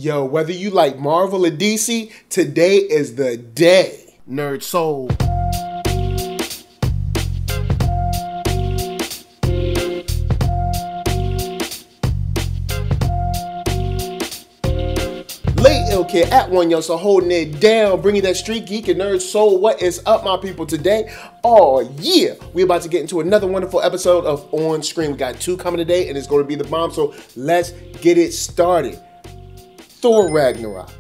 Yo, whether you like Marvel or DC, today is the day. NERDSoul. Kid at OneYoungsta holding it down, bringing that StreetGeek and NERDSoul. What is up, my people? Today, oh yeah, we're about to get into another wonderful episode of On Screen. We got 2 coming today, and it's going to be the bomb. So let's get it started. Thor Ragnarok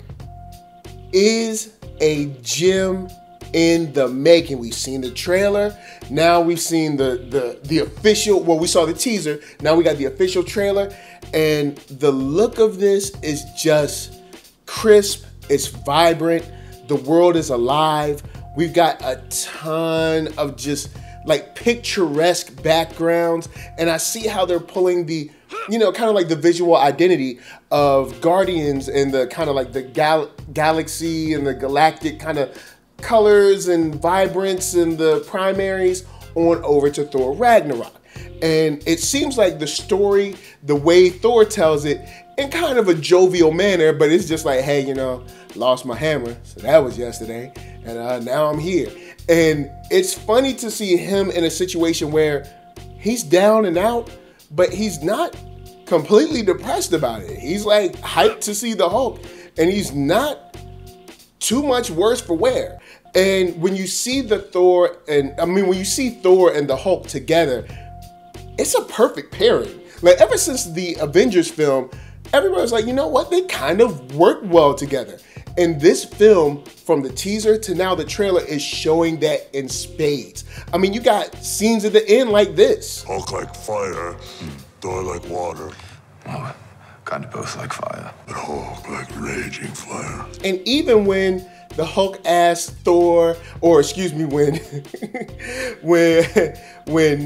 is a gem in the making. We've seen the trailer. Now we've seen the official. Well, we saw the teaser. Now we got the official trailer, and the look of this is just crisp, it's vibrant, the world is alive. We've got a ton of just like picturesque backgrounds, and I see how they're pulling the, kind of like the visual identity of Guardians and the kind of like the galaxy and the galactic kind of colors and vibrance and the primaries on over to Thor Ragnarok. And it seems like the story, the way Thor tells it, in kind of a jovial manner, but it's just like, hey, lost my hammer, so that was yesterday, and now I'm here. And it's funny to see him in a situation where he's down and out, but he's not completely depressed about it. He's like hyped to see the Hulk, and he's not too much worse for wear. And when you see when you see Thor and the Hulk together, it's a perfect pairing. Like ever since the Avengers film, everybody's like, you know what? They kind of work well together. And this film, from the teaser to now the trailer, is showing that in spades. I mean, you got scenes at the end like this. Hulk like fire, Thor like water. Oh, kind of both like fire. But Hulk like raging fire. And even when the Hulk asked Thor, or excuse me, when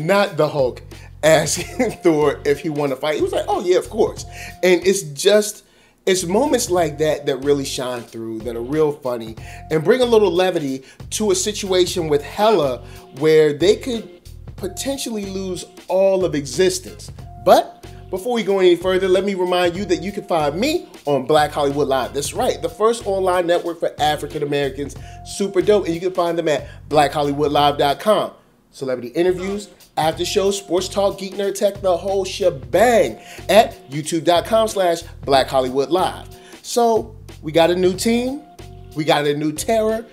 not the Hulk asking Thor if he wanted to fight, he was like, oh yeah, of course. And it's moments like that that really shine through, that are real funny, and bring a little levity to a situation with Hela where they could potentially lose all of existence. But before we go any further, let me remind you that you can find me on Black Hollywood Live. That's right, the first online network for African Americans. Super dope, and you can find them at blackhollywoodlive.com. Celebrity interviews, after shows, sports talk, geek, nerd, tech, the whole shebang at youtube.com/Black Hollywood Live. So we got a new team, we got a new terror,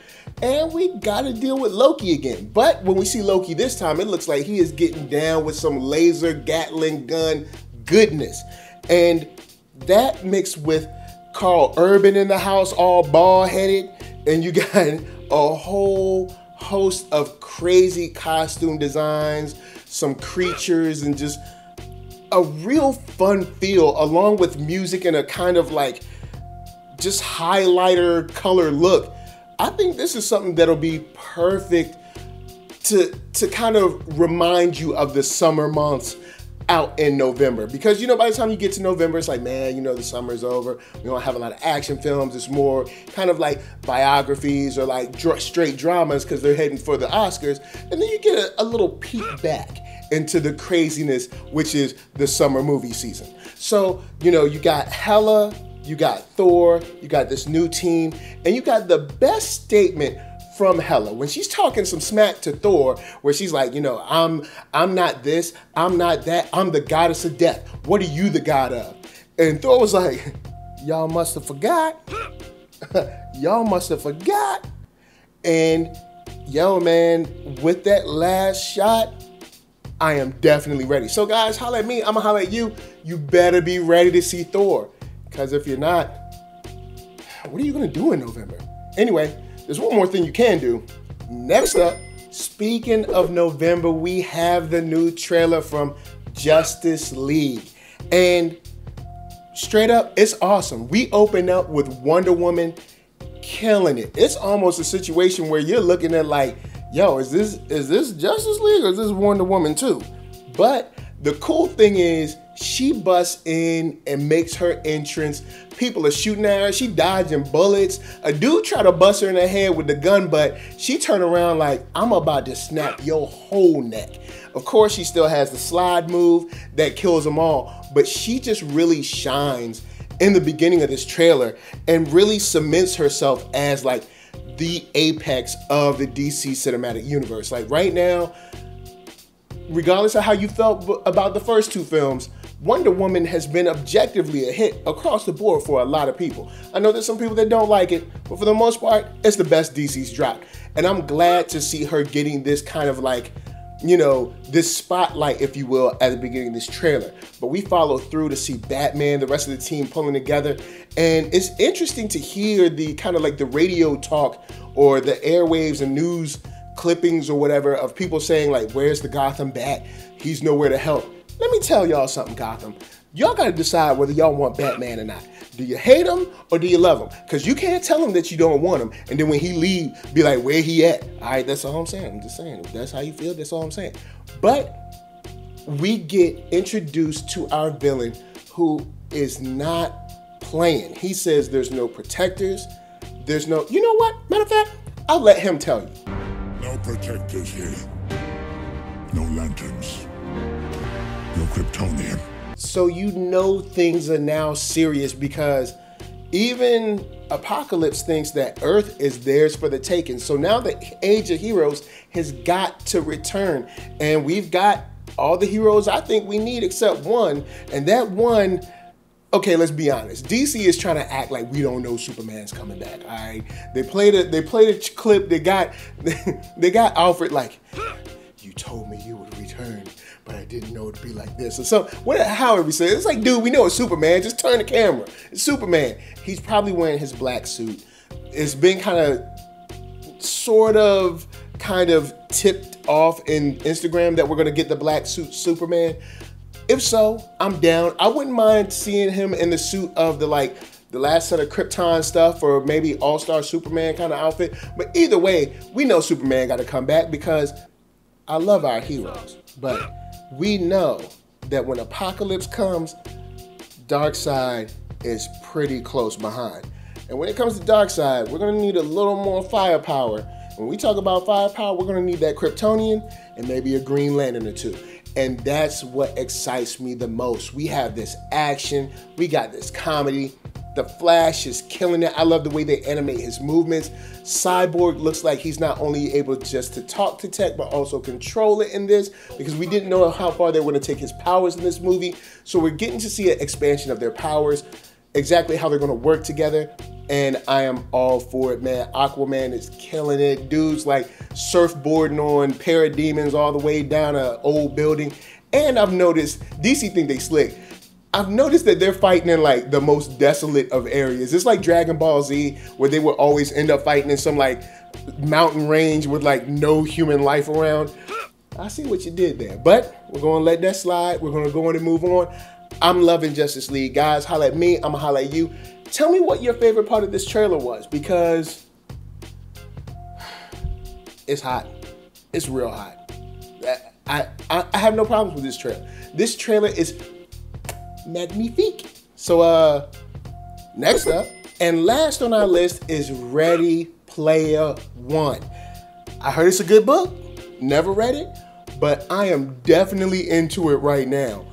and we got to deal with Loki again. But when we see Loki this time, it looks like he is getting down with some laser Gatling gun goodness. And that mixed with Carl Urban in the house, all bald-headed, and you got a whole host of crazy costume designs, some creatures, and just a real fun feel, along with music and a kind of like just highlighter color look. I think this is something that'll be perfect to kind of remind you of the summer months out in November, because by the time you get to November, it's like, man, the summer's over. We don't have a lot of action films. It's more kind of like biographies or like straight dramas because they're heading for the Oscars. And then you get a little peek back into the craziness, which is the summer movie season. So, you got Hela, you got Thor, you got this new team, and you got the best statement from Hela when she's talking some smack to Thor, where she's like, I'm not this, I'm not that, I'm the goddess of death. What are you the god of? And Thor was like, y'all must have forgot. Y'all must have forgot. And yo, man, with that last shot, I am definitely ready. So guys, holla at me, I'ma holla at you. You better be ready to see Thor, because if you're not, what are you gonna do in November? Anyway, there's one more thing you can do. Next up, speaking of November, we have the new trailer from Justice League. And straight up, it's awesome. We open up with Wonder Woman killing it. It's almost a situation where you're looking at like, yo, is this Justice League or is this Wonder Woman too? But the cool thing is she busts in and makes her entrance. People are shooting at her. She dodging bullets. A dude tried to bust her in the head with the gun, but she turned around like, I'm about to snap your whole neck. Of course, she still has the slide move that kills them all, but she just really shines in the beginning of this trailer and really cements herself as like the apex of the DC cinematic universe. Like right now, regardless of how you felt about the first two films, Wonder Woman has been objectively a hit across the board for a lot of people. I know there's some people that don't like it, but for the most part, it's the best DC's dropped. And I'm glad to see her getting this kind of like, you know, this spotlight, if you will, at the beginning of this trailer. But we follow through to see Batman, the rest of the team pulling together. And it's interesting to hear the kind of like the radio talk or the airwaves and news clippings or whatever of people saying like, where's the Gotham Bat? He's nowhere to help. Let me tell y'all something, Gotham. Y'all gotta decide whether y'all want Batman or not. Do you hate him or do you love him? Because you can't tell him that you don't want him, and then when he leave, be like, where he at? All right, that's all I'm saying. I'm just saying, if that's how you feel, that's all I'm saying. But we get introduced to our villain who is not playing. He says there's no protectors, there's no, you know what? Matter of fact, I'll let him tell you. No protectors here. No lanterns. No Kryptonian. So you know things are now serious because even Apocalypse thinks that Earth is theirs for the taking. So now the Age of Heroes has got to return. And we've got all the heroes I think we need except one. And that one, okay, let's be honest. DC is trying to act like we don't know Superman's coming back, all right? They played a clip, they got Alfred like, you told me you would return, but I didn't know it'd be like this. Or something. However he said it, it's like, dude, we know it's Superman. Just turn the camera. It's Superman. He's probably wearing his black suit. It's been kind of tipped off in Instagram that we're going to get the black suit Superman. If so, I'm down. I wouldn't mind seeing him in the suit of the last set of Krypton stuff or maybe All-Star Superman kind of outfit. But either way, we know Superman got to come back because I love our heroes. But we know that when Apocalypse comes, Darkseid is pretty close behind. And when it comes to Darkseid, we're going to need a little more firepower. When we talk about firepower, we're going to need that Kryptonian and maybe a Green Lantern or two. And that's what excites me the most. We have this action. We got this comedy. The Flash is killing it. I love the way they animate his movements. Cyborg looks like he's not only able just to talk to tech, but also control it in this, because we didn't know how far they were going to take his powers in this movie. So we're getting to see an expansion of their powers, exactly how they're going to work together. And I am all for it, man. Aquaman is killing it. Dude's like surfboarding on parademons all the way down an old building. And I've noticed, DC think they slick. I've noticed that they're fighting in like the most desolate of areas. It's like Dragon Ball Z, where they would always end up fighting in some like mountain range with like no human life around. I see what you did there, but we're gonna let that slide. We're gonna go on and move on. I'm loving Justice League. Guys, holla at me, I'ma holla at you. Tell me what your favorite part of this trailer was, because it's hot. It's real hot. I have no problems with this trailer. This trailer is magnifique. So next up and last on our list is Ready Player One. I heard it's a good book, never read it, but I am definitely into it right now.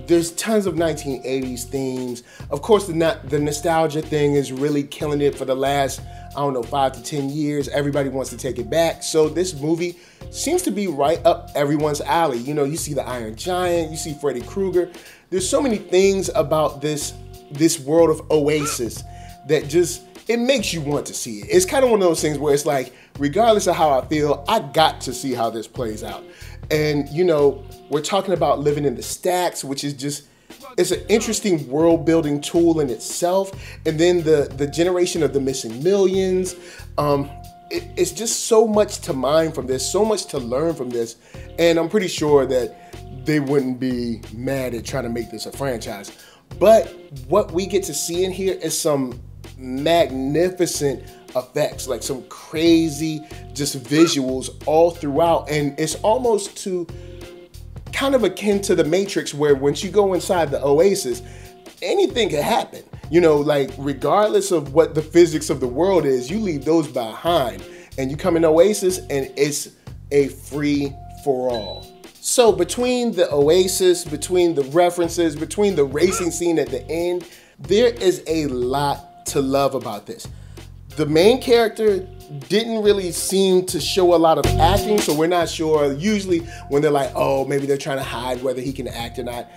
There's tons of 1980s themes. Of course, the nostalgia thing is really killing it for the last, 5 to 10 years. Everybody wants to take it back. So this movie seems to be right up everyone's alley. You know, you see the Iron Giant, you see Freddy Krueger. There's so many things about this world of Oasis that just, it makes you want to see it. It's kind of one of those things where it's like, regardless of how I feel, I got to see how this plays out. And, you know, we're talking about living in the stacks, which is just, it's an interesting world building tool in itself. And then the generation of the missing millions. It's just so much to mine from this, so much to learn from this. And I'm pretty sure that they wouldn't be mad at trying to make this a franchise. But what we get to see in here is some magnificent effects, like some crazy just visuals all throughout. And it's almost to kind of akin to the Matrix, where once you go inside the Oasis, anything can happen. You know, like regardless of what the physics of the world is, you leave those behind and you come in Oasis and it's a free for all. So between the Oasis, between the references, between the racing scene at the end, there is a lot to love about this. The main character didn't really seem to show a lot of acting, so we're not sure. Usually when they're like, oh, maybe they're trying to hide whether he can act or not,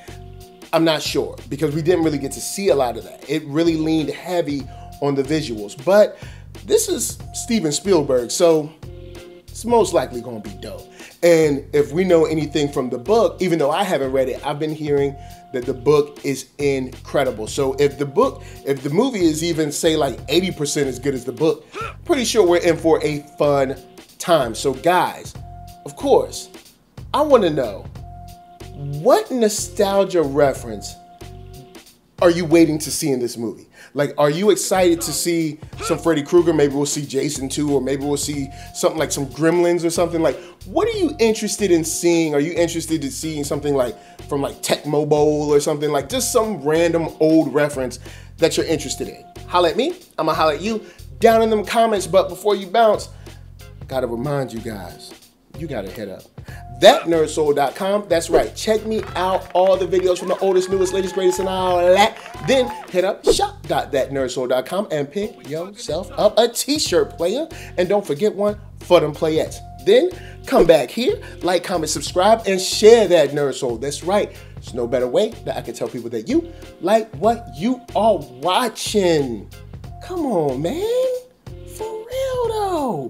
I'm not sure, because we didn't really get to see a lot of that. It really leaned heavy on the visuals. But this is Steven Spielberg, so it's most likely going to be dope. And if we know anything from the book, even though I haven't read it, I've been hearing that the book is incredible. So if the movie is even, say, like 80% as good as the book, pretty sure we're in for a fun time. So guys, of course, I want to know, what nostalgia reference are you waiting to see in this movie? Like, are you excited to see some Freddy Krueger? Maybe we'll see Jason 2, or maybe we'll see something like some Gremlins or something. Like, what are you interested in seeing? Are you interested in seeing something like from like Tecmo Bowl or something, like just some random old reference that you're interested in? Holla at me. I'm gonna holla at you down in them comments. But before you bounce, gotta remind you guys, you gotta hit up ThatNERDSoul.com. That's right. Check me out. All the videos from the oldest, newest, latest, greatest, and all that. Then hit up shop.ThatNERDSoul.com and pick yourself up a t-shirt, player. And don't forget one for them playettes. Then come back here, like, comment, subscribe, and share that Nerd Soul. That's right. There's no better way that I can tell people that you like what you are watching. Come on, man. For real, though.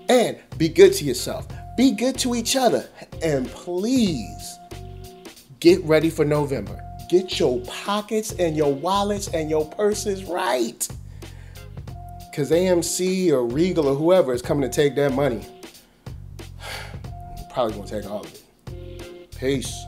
And be good to yourself. Be good to each other. And please, get ready for November. Get your pockets and your wallets and your purses right. Because AMC or Regal or whoever is coming to take that money. Probably going to take all of it. Peace.